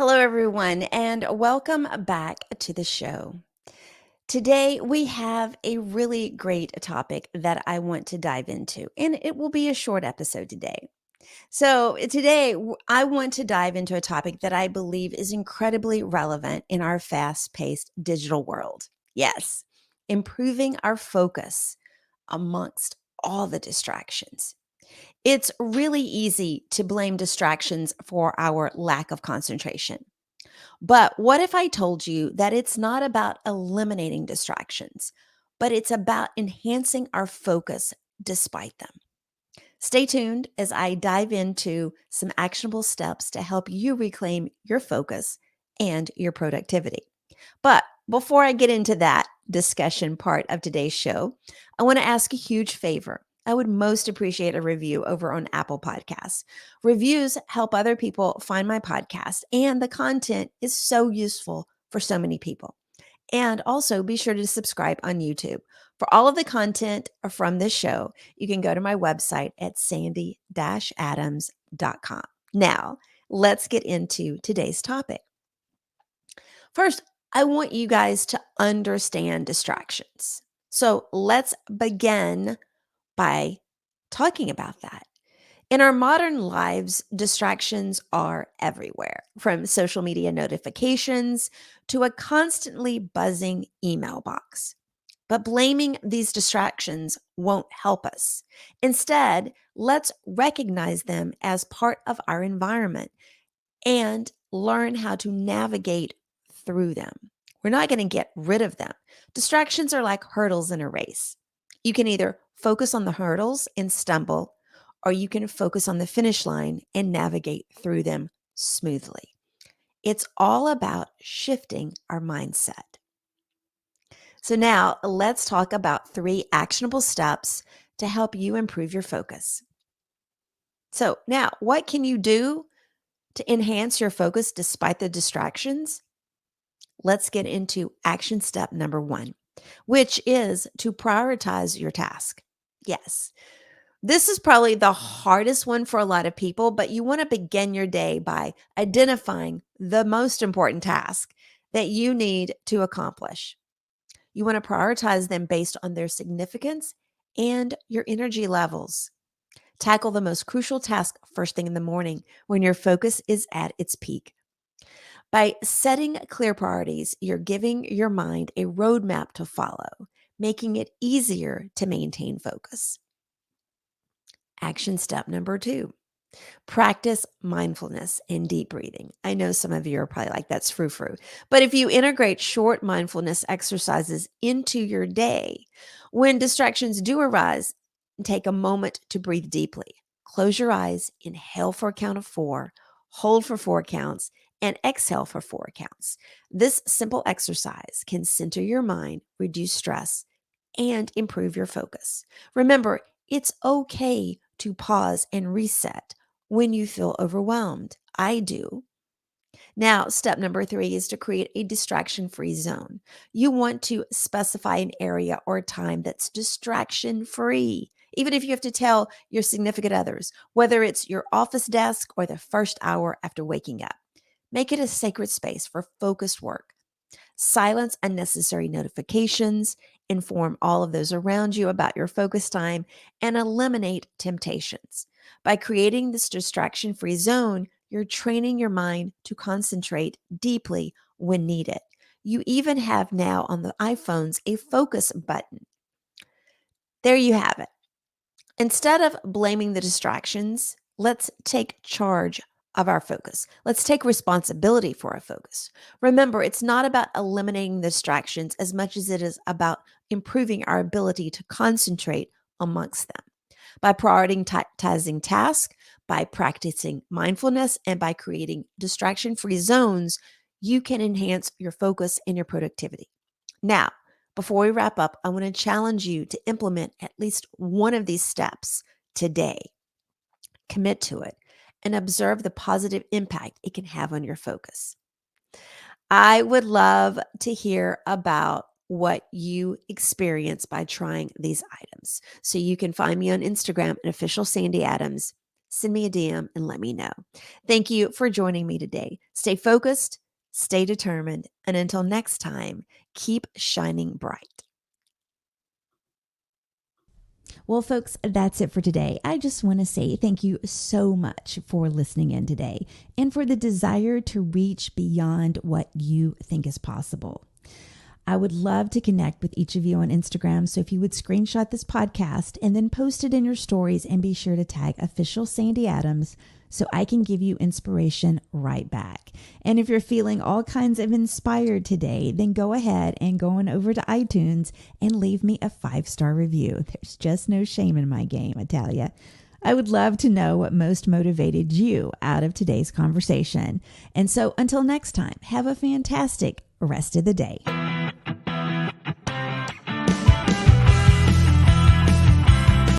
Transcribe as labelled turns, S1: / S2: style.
S1: Hello, everyone, and welcome back to the show. Today, we have a really great topic that I want to dive into, and it will be a short episode today. I want to dive into a topic that I believe is incredibly relevant in our fast paced digital world. Yes, improving our focus amongst all the distractions. It's really easy to blame distractions for our lack of concentration. But what if I told you that it's not about eliminating distractions, but it's about enhancing our focus despite them? Stay tuned as I dive into some actionable steps to help you reclaim your focus and your productivity. But before I get into that discussion part of today's show, I want to ask a huge favor. I would most appreciate a review over on Apple Podcasts. Reviews help other people find my podcast, and the content is so useful for so many people. And also be sure to subscribe on YouTube. For all of the content from this show, you can go to my website at sandy-adams.com. Now, let's get into today's topic. First, I want you guys to understand distractions. So let's begin by talking about that. In our modern lives, distractions are everywhere, from social media notifications to a constantly buzzing email box. But blaming these distractions won't help us. Instead, let's recognize them as part of our environment and learn how to navigate through them. We're not going to get rid of them. Distractions are like hurdles in a race. You can either focus on the hurdles and stumble, or you can focus on the finish line and navigate through them smoothly. It's all about shifting our mindset. So, now let's talk about 3 actionable steps to help you improve your focus. So, now what can you do to enhance your focus despite the distractions? Let's get into action step number 1, which is to prioritize your task. Yes, this is probably the hardest one for a lot of people, but you want to begin your day by identifying the most important task that you need to accomplish. You want to prioritize them based on their significance and your energy levels. Tackle the most crucial task first thing in the morning when your focus is at its peak. By setting clear priorities, you're giving your mind a roadmap to follow, making it easier to maintain focus. Action step number 2, practice mindfulness and deep breathing. I know some of you are probably like, that's frou frou. But if you integrate short mindfulness exercises into your day, when distractions do arise, take a moment to breathe deeply. Close your eyes, inhale for a count of 4, hold for 4 counts, and exhale for 4 counts. This simple exercise can center your mind, reduce stress, and improve your focus. Remember, it's okay to pause and reset when you feel overwhelmed. I do. Now, step number 3 is to create a distraction free zone. You want to specify an area or time that's distraction free, even if you have to tell your significant others, whether it's your office desk or the first hour after waking up. Make it a sacred space for focused work. Silence unnecessary notifications, inform all of those around you about your focus time, and eliminate temptations. By creating this distraction free zone, you're training your mind to concentrate deeply when needed. You even have now on the iPhones a focus button. There you have it. Instead of blaming the distractions, let's take charge of our focus. Let's take responsibility for our focus. Remember, it's not about eliminating the distractions as much as it is about improving our ability to concentrate amongst them. By prioritizing tasks, by practicing mindfulness, and by creating distraction free zones, you can enhance your focus and your productivity. Now, before we wrap up, I want to challenge you to implement at least one of these steps today. Commit to it and observe the positive impact it can have on your focus. I would love to hear about what you experience by trying these items. So you can find me on Instagram at official Sandy Adams. send me a DM and let me know. Thank you for joining me today. Stay focused, stay determined, and until next time, keep shining bright.
S2: Well, folks, that's it for today. I just want to say thank you so much for listening in today and for the desire to reach beyond what you think is possible. I would love to connect with each of you on Instagram. So if you would screenshot this podcast and then post it in your stories, and be sure to tag official Sandy Adams so I can give you inspiration right back. And if you're feeling all kinds of inspired today, then go ahead and go on over to iTunes and leave me a 5-star review. There's just no shame in my game, I tell you. I would love to know what most motivated you out of today's conversation. And so until next time, have a fantastic rest of the day.